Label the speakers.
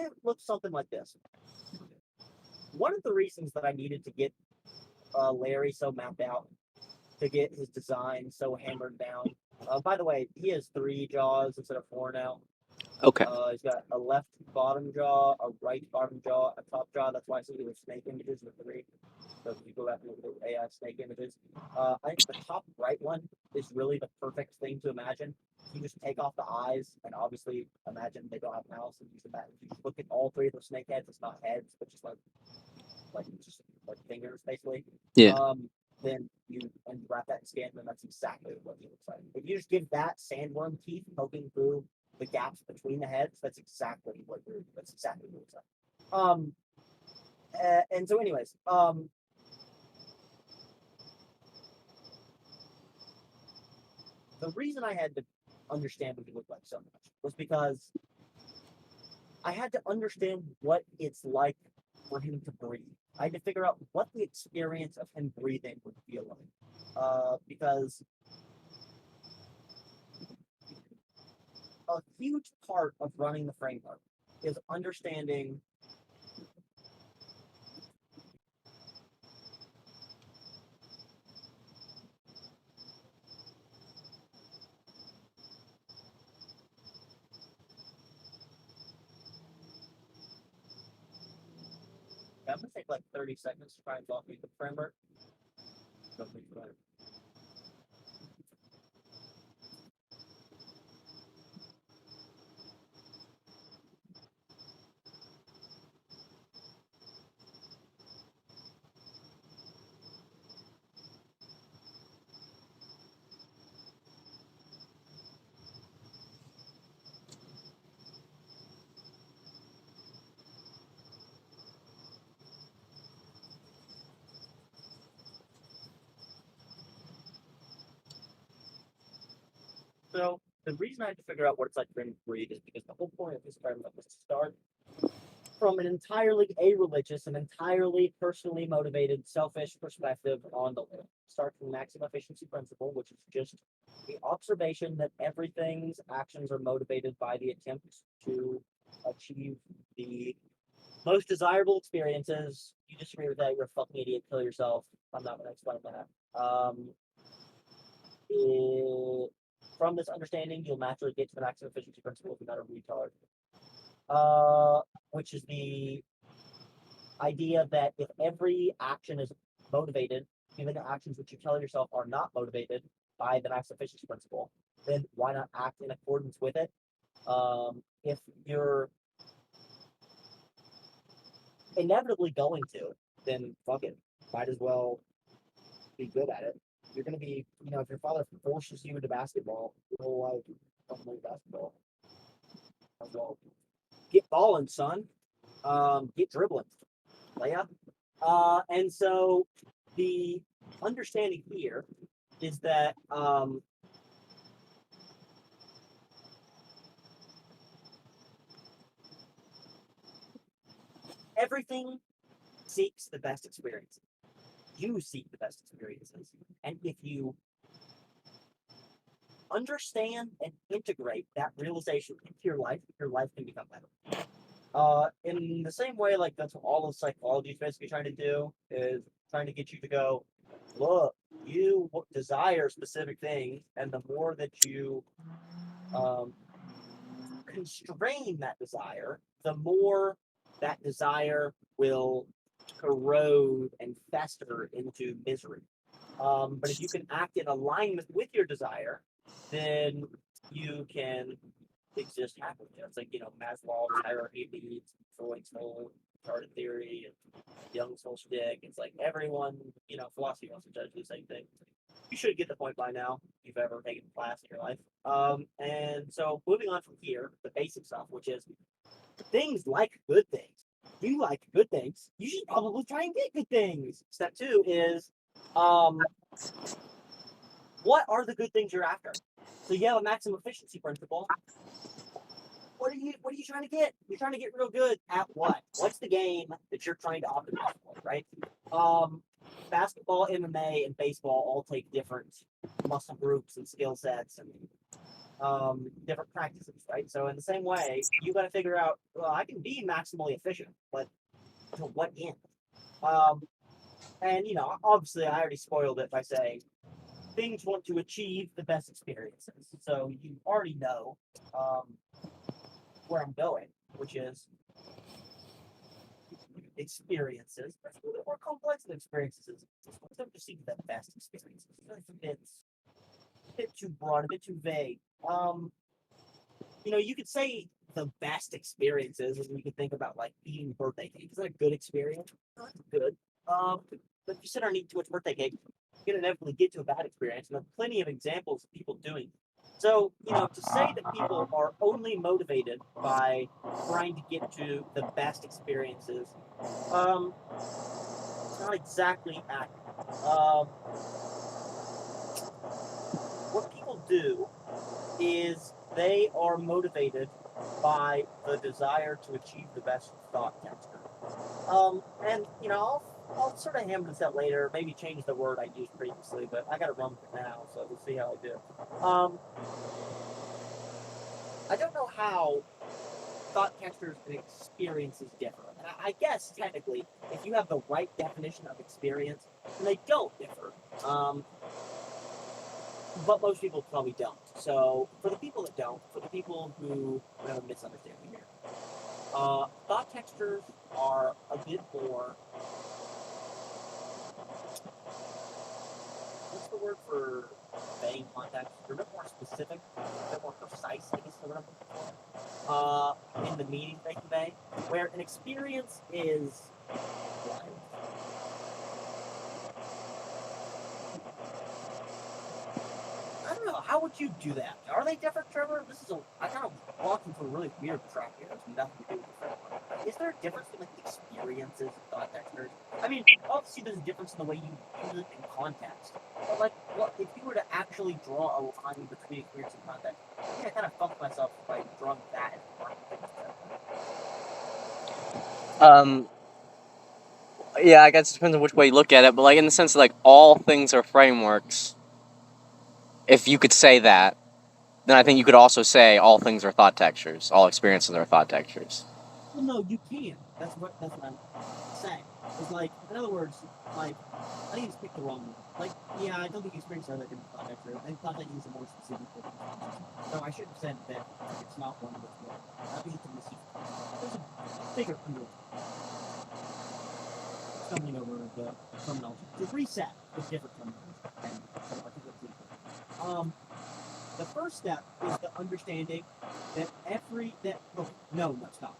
Speaker 1: it looks something like this. One of the reasons that I needed to get Larry so mapped out, to get his design so hammered down. By the way, he has 3 jaws instead of 4 now.
Speaker 2: Okay.
Speaker 1: He's got a left bottom jaw, a right bottom jaw, a top jaw. That's why I see the snake images with 3. So if you go back and look at the AI snake images, I think the top right one is really the perfect thing to imagine. You just take off the eyes, and obviously imagine they don't have mouths and use the back. If you look at all 3 of those snake heads, it's not heads, but just like fingers, basically.
Speaker 2: Yeah.
Speaker 1: Then you wrap that in skin, and that's exactly what he looks like. If you just give that sandworm teeth poking through the gaps between the heads, that's exactly what it looks like. And so, anyways, the reason I had to understand what he looked like so much was because I had to understand what it's like for him to breathe. I had to figure out what the experience of him breathing would feel like. Because a huge part of running the framework is understanding I'm gonna take like 30 seconds to try and walk you the framework. So the reason I had to figure out what it's like for him to breathe is because the whole point of this framework was to start from an entirely a-religious and entirely personally motivated, selfish perspective on the world. Start from maximum efficiency principle, which is just the observation that everything's actions are motivated by the attempt to achieve the most desirable experiences. You disagree with that, you're a fucking idiot, kill yourself. I'm not going to explain that. From this understanding, you'll naturally get to the maximum efficiency principle if you're not a retard. Which is the idea that if every action is motivated, even the actions which you tell yourself are not motivated by the maximum efficiency principle, then why not act in accordance with it? If you're inevitably going to, then fuck it. Might as well be good at it. You're going to be, if your father forces you into basketball, your whole life, don't play basketball. Well, get balling, son. Get dribbling. Layup. And so the understanding here is that everything seeks the best experience. You seek the best experiences. And if you understand and integrate that realization into your life can become better. In the same way, like that's what all of psychology is basically trying to do, is trying to get you to go, look, you desire specific things, and the more that you constrain that desire, the more that desire will corrode and fester into misery. But if you can act in alignment with your desire, then you can exist happily. It's like, Maslow's hierarchy of needs, Freud's whole charted theory, and Jung's whole shtick. It's like everyone, philosophy wants to judge the same thing. You should get the point by now if you've ever taken a class in your life. And so moving on from here, the basic stuff, which is things like good things. If you like good things, you should probably try and get good things. Step 2 is what are the good things you're after? So you have a maximum efficiency principle. What are you trying to get? You're trying to get real good at what? What's the game that you're trying to optimize for, right? Basketball, MMA, and baseball all take different muscle groups and skill sets and different practices, right? So in the same way, you got to figure out, well, I can be maximally efficient, but to what end? Um, and obviously, I already spoiled it by saying things want to achieve the best experiences. So you already know um, where I'm going, which is experiences. That's a little bit more complex than experiences. It's supposed to achieve the best experiences. It's a bit too broad, a bit too vague. You could say the best experiences, and we could think about like eating birthday cake. Is that a good experience? Not good. But if you sit there and eat too much birthday cake, you're gonna inevitably get to a bad experience. And there are plenty of examples of people doing. So, to say that people are only motivated by trying to get to the best experiences, it's not exactly accurate. What people do is they are motivated by the desire to achieve the best thought texture. And I'll sort of hammer this out later, maybe change the word I used previously, but I got to run with it now, so we'll see how I do. I don't know how thought textures and experiences differ. And I guess technically, if you have the right definition of experience, then they don't differ. But most people probably don't. So for the people that don't, for the people who have a misunderstanding here, thought textures are a bit more. What's the word for vague context? They're a bit more specific, a bit more precise, I guess is what I'm looking for. In the meaning they convey, where an experience is blind. I don't know. How would you do that? Are they different, Trevor? I kind of walking through a really weird track here. It's nothing to do with the film. Is there a difference between like experiences and thought textures? I mean, obviously there's a difference in the way you use it in context. But like, what if you were to actually draw a line between experience and context? I think I kind of fucked myself by drawing that.
Speaker 2: Um, yeah, I guess it depends on which way you look at it, but like in the sense of like all things are frameworks, if you could say that, then I think you could also say all things are thought textures, all experiences are thought textures.
Speaker 1: Well, no, you can. That's what I'm saying. It's like, in other words, like I think you just picked the wrong one. Like, yeah, I don't think experiences are that different context. I think context is a more specific thing. So I should have said that it's not one of those words. I think it's a mistake. There's a bigger underlying stumbling over the terminology. To reset with different terminology and some articulate. The first step is the understanding that no, stop.